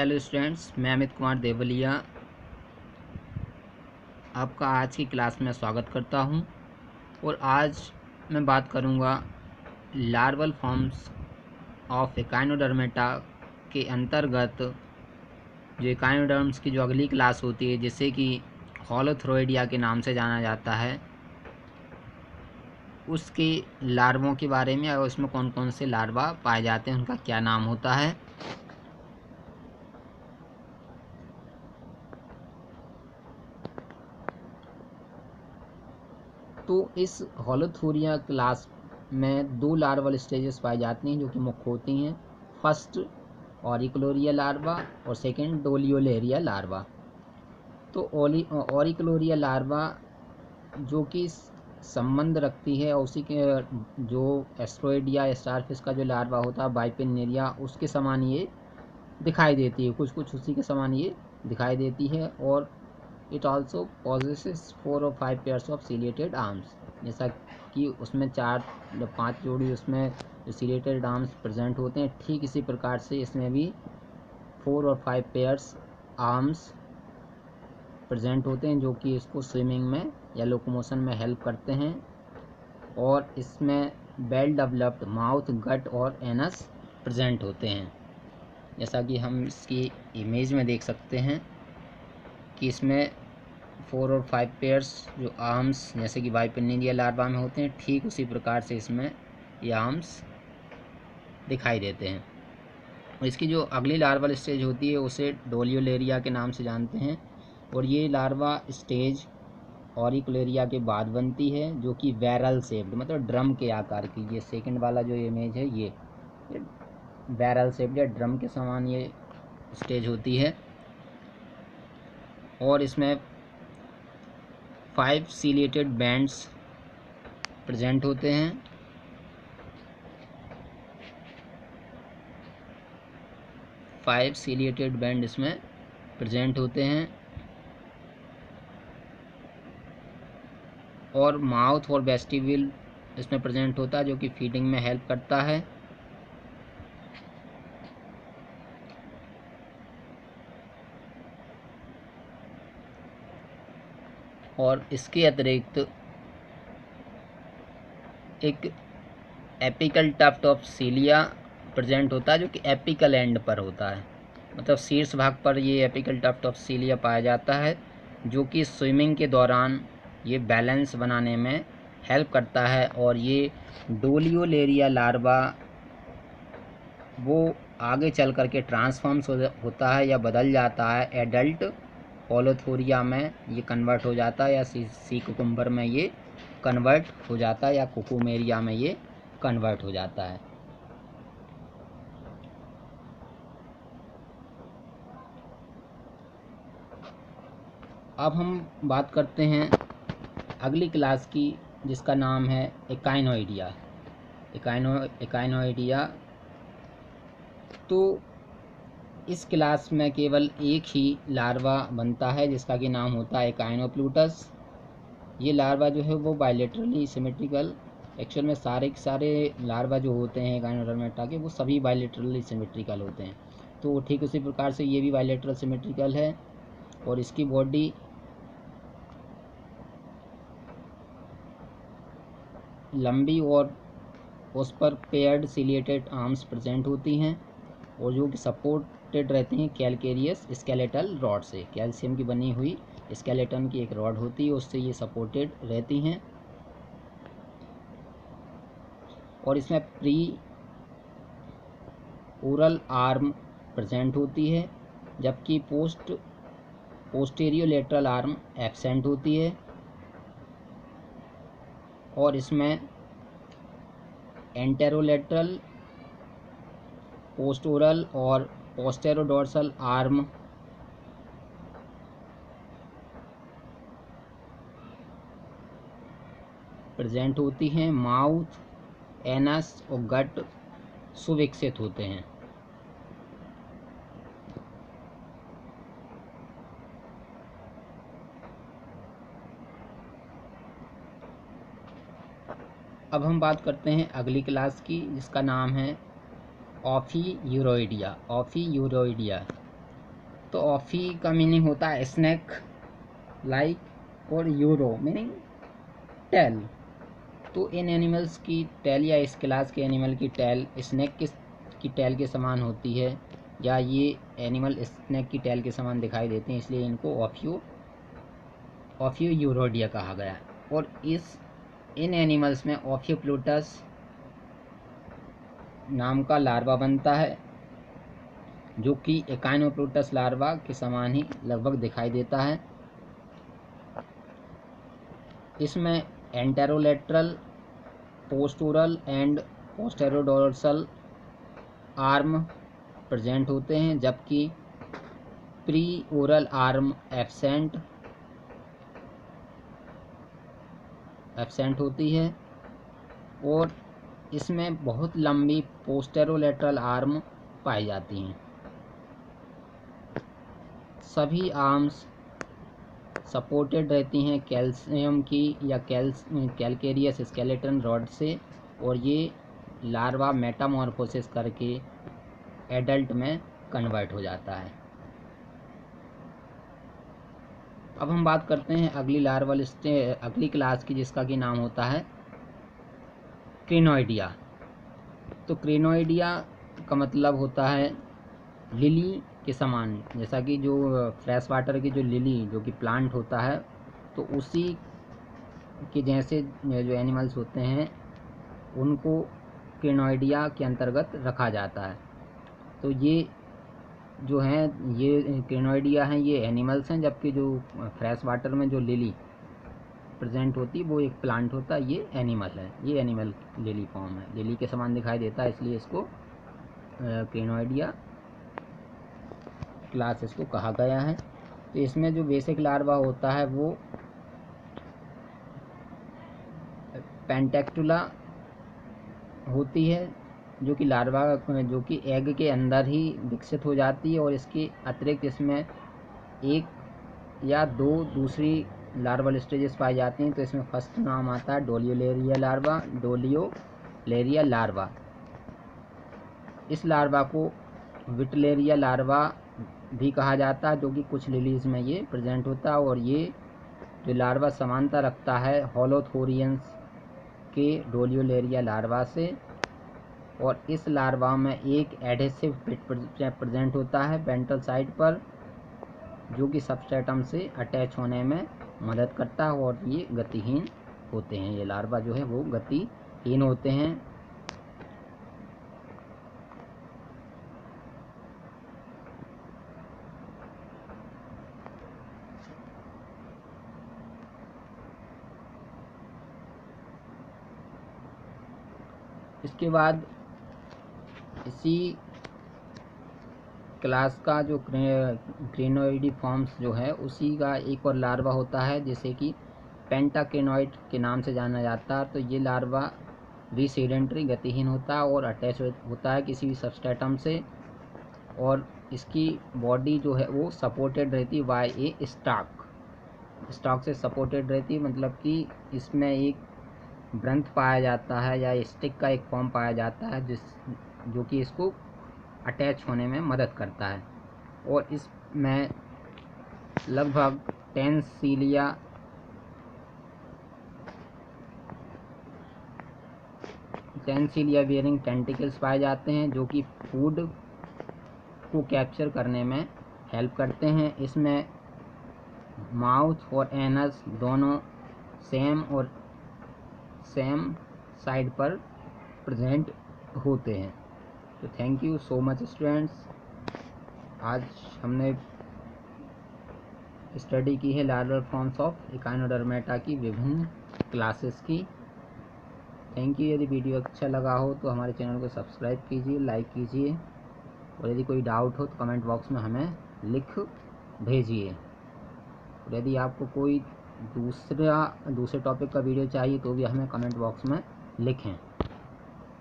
Hello students, मैं अमित कुमार देवलिया आपका आज की क्लास में स्वागत करता हूं। और आज मैं बात करूंगा लार्वल फॉर्म्स ऑफ एकाइनोडर्मेटा के अंतर्गत जो एकाइनोडर्म्स की जो अगली क्लास होती है, जिसे कि होलोथ्रोइडिया के नाम से जाना जाता है, उसके लार्वों के बारे में और उसमें कौन कौन से लार्वा पाए जाते हैं, उनका क्या नाम होता है। तो इस होलोथोरिया क्लास में दो लार्वल स्टेजेस पाई जाती हैं जो कि मुख्य होती हैं। फर्स्ट ऑरिक्लोरिया लार्वा और सेकंड डोलियोलेरिया लार्वा। तो ऑरिक्लोरिया लार्वा जो कि संबंध रखती है उसी के जो एस्ट्रोइडिया स्टारफिश का जो लार्वा होता है बाइपिनेरिया, उसके समान ये दिखाई देती है, कुछ उसी के समान ये दिखाई देती है। और इट ऑल्सो पॉजेसेस 4 और 5 पेयर्स ऑफ सीलिएटेड आर्म्स, जैसा कि उसमें 4 या 5 जोड़ी उसमें जो सीलिएटेड आर्म्स प्रेजेंट होते हैं, ठीक इसी प्रकार से इसमें भी 4 और 5 पेयर्स आर्म्स प्रेजेंट होते हैं, जो कि इसको स्विमिंग में या लोकोमोशन में हेल्प करते हैं। और इसमें वेल डेवलप्ड माउथ, गट और एनस प्रेजेंट होते हैं, जैसा कि हम इसकी इमेज में देख सकते हैं कि इसमें 4 और 5 पेयर्स जो आर्म्स जैसे कि बाइपिनेरिया लार्वा में होते हैं, ठीक उसी प्रकार से इसमें ये आर्म्स दिखाई देते हैं। और इसकी जो अगली लार्वल स्टेज होती है उसे डोलियोलेरिया के नाम से जानते हैं। और ये लार्वा स्टेज ऑरिक्लोरिया के बाद बनती है, जो कि बैरल शेप्ड, मतलब ड्रम के आकार की। ये सेकंड वाला जो इमेज है ये बैरल शेप्ड या ड्रम के समान ये स्टेज होती है। और इसमें 5 सीलिएटेड बैंड्स प्रेजेंट होते हैं। फाइव सीलिएटेड बैंड इसमें प्रेजेंट होते हैं। और माउथ और वेस्टिब्यूल इसमें प्रेजेंट होता है, जो कि फीडिंग में हेल्प करता है। और इसके अतिरिक्त एक apical tuft of cilia present होता है, जो कि एपिकल एंड पर होता है, मतलब शीर्ष भाग पर ये एपिकल टफ्ट ऑफ सीलिया पाया जाता है, जो कि स्विमिंग के दौरान ये बैलेंस बनाने में हेल्प करता है। और ये डोलियोलेरिया लार्वा वो आगे चल करके ट्रांसफॉर्म्स होता है या बदल जाता है, एडल्ट होलोथोरिया में ये कन्वर्ट हो जाता है, या सी कुकुम्बर में ये कन्वर्ट हो जाता है, या कुकुमेरिया में ये कन्वर्ट हो जाता है। अब हम बात करते हैं अगली क्लास की, जिसका नाम है एकाइनोइडिया। एकाइनोइडिया तो इस क्लास में केवल एक ही लार्वा बनता है, जिसका कि नाम होता है एकाइनोप्लूटस। ये लार्वा जो है वो बायलेटरली सिमेट्रिकल, एक्चुअल में सारे के सारे लार्वा जो होते हैं एकाइनोडर्मेटा के, वो सभी बायलेटरली सिमेट्रिकल होते हैं। तो ठीक उसी प्रकार से ये भी बायलेटरल सिमेट्रिकल है। और इसकी बॉडी लंबी और उस पर पेयर्ड सिलिएटेड आर्म्स प्रेजेंट होती हैं, और जो कि सपोर्टेड रहती हैं कैलकेरियस स्केलेटल रॉड से। कैल्शियम की बनी हुई स्केलेटन की एक रॉड होती है, उससे ये सपोर्टेड रहती हैं। और इसमें प्री ओरल आर्म प्रेजेंट होती है, जबकि पोस्टेरियोलेटरल आर्म एब्सेंट होती है। और इसमें एंटेरोलेटरल, पोस्टोरल और पोस्टेरोडोर्सल आर्म प्रेजेंट होती हैं। माउथ, एनस और गट सुविकसित होते हैं। अब हम बात करते हैं अगली क्लास की, जिसका नाम है ऑफीयूरोइडिया। ऑफीयूरोइडिया तो ऑफी का मीनिंग होता है स्नैक लाइक और यूरो मीनिंग टेल। तो इन एनिमल्स की टेल या इस क्लास के एनिमल की टेल स्नैक की टेल के समान होती है, या ये एनिमल स्नैक की टेल के समान दिखाई देते हैं, इसलिए इनको ऑफियो यूरोडिया कहा गया। और इन एनिमल्स में ऑफियोप्लूटस नाम का लार्वा बनता है, जो कि एकाइनोप्लूटस लार्वा के समान ही लगभग दिखाई देता है। इसमें एंटेरोलेटरल, पोस्टोरल एंड पोस्टेरोडोर्सल आर्म प्रेजेंट होते हैं, जबकि प्री ओरल आर्म एब्सेंट होती है। और इसमें बहुत लंबी पोस्टेरोलेटरल आर्म पाई जाती हैं। सभी आर्म्स सपोर्टेड रहती हैं कैल्शियम की या कैलकेरियस स्केलेटन रॉड से, और ये लार्वा मेटामॉर्फोसिस करके एडल्ट में कन्वर्ट हो जाता है। अब हम बात करते हैं अगली क्लास की, जिसका कि नाम होता है क्रिनोइडिया। तो क्रिनोइडिया का मतलब होता है लिली के समान, जैसा कि जो फ्रेश वाटर की जो लिली जो कि प्लांट होता है, तो उसी के जैसे जो एनिमल्स होते हैं उनको क्रिनोइडिया के अंतर्गत रखा जाता है। तो ये जो हैं ये क्रिनोइडिया हैं, ये एनिमल्स हैं, जबकि जो फ्रेश वाटर में जो लिली प्रेजेंट होती है वो एक प्लांट होता है, ये एनिमल है। ये एनिमल लिली फॉर्म है, लिली के समान दिखाई देता है, इसलिए इसको क्रिनोइडिया क्लास इसको कहा गया है। तो इसमें जो बेसिक लार्वा होता है वो पेंटेक्टुला होती है, जो कि लार्वा जो कि एग के अंदर ही विकसित हो जाती है, और इसके अतिरिक्त इसमें एक या दो दूसरी लार्वल स्टेजेस पाई जाती हैं। तो इसमें फर्स्ट नाम आता है डोलियोलेरिया लार्वा। इस लार्वा को विटलेरिया लार्वा भी कहा जाता है, जो कि कुछ लिलीज में ये प्रेजेंट होता है। और ये जो लार्वा समानता रखता है होलोथोरियंस के डोलियोलेरिया लार्वा से, और इस लार्वा में एक एडहेसिव प्रेजेंट होता है वेंट्रल साइड पर, जो कि सबस्ट्रेटम से अटैच होने में मदद करता है, और ये गतिहीन होते हैं। ये लार्वा जो है वो गतिहीन होते हैं। इसके बाद इसी क्लास का जो क्रिनोइडी फॉर्म्स जो है उसी का एक और लार्वा होता है, जिसे कि पेंटाक्रिनोइड के नाम से जाना जाता है। तो ये लार्वा रीसेडेंटरी गतिहीन होता है और अटैच होता है किसी भी सबस्ट्रेटम से, और इसकी बॉडी जो है वो सपोर्टेड रहती है बाय ए स्टॉक से सपोर्टेड रहती है, मतलब कि इसमें एक ग्रंथ पाया जाता है या स्टिक का एक फॉर्म पाया जाता है जो कि इसको अटैच होने में मदद करता है। और इसमें लगभग 10 सीलिया बियरिंग टेंटिकल्स पाए जाते हैं, जो कि फूड को कैप्चर करने में हेल्प करते हैं। इसमें माउथ और एनस दोनों सेम साइड पर प्रेजेंट होते हैं। तो thank you so much students. आज हमने स्टडी की है लार्वल फॉर्म्स ऑफ इकाइनोडर्मेटा की विभिन्न क्लासेस की। Thank you. यदि वीडियो अच्छा लगा हो तो हमारे चैनल को सब्सक्राइब कीजिए, लाइक कीजिए, और यदि कोई डाउट हो तो कमेंट बॉक्स में हमें लिख भेजिए। और यदि आपको कोई दूसरे टॉपिक का वीडियो चाहिए तो भी हमें कमेंट बॉक्स में लिखें।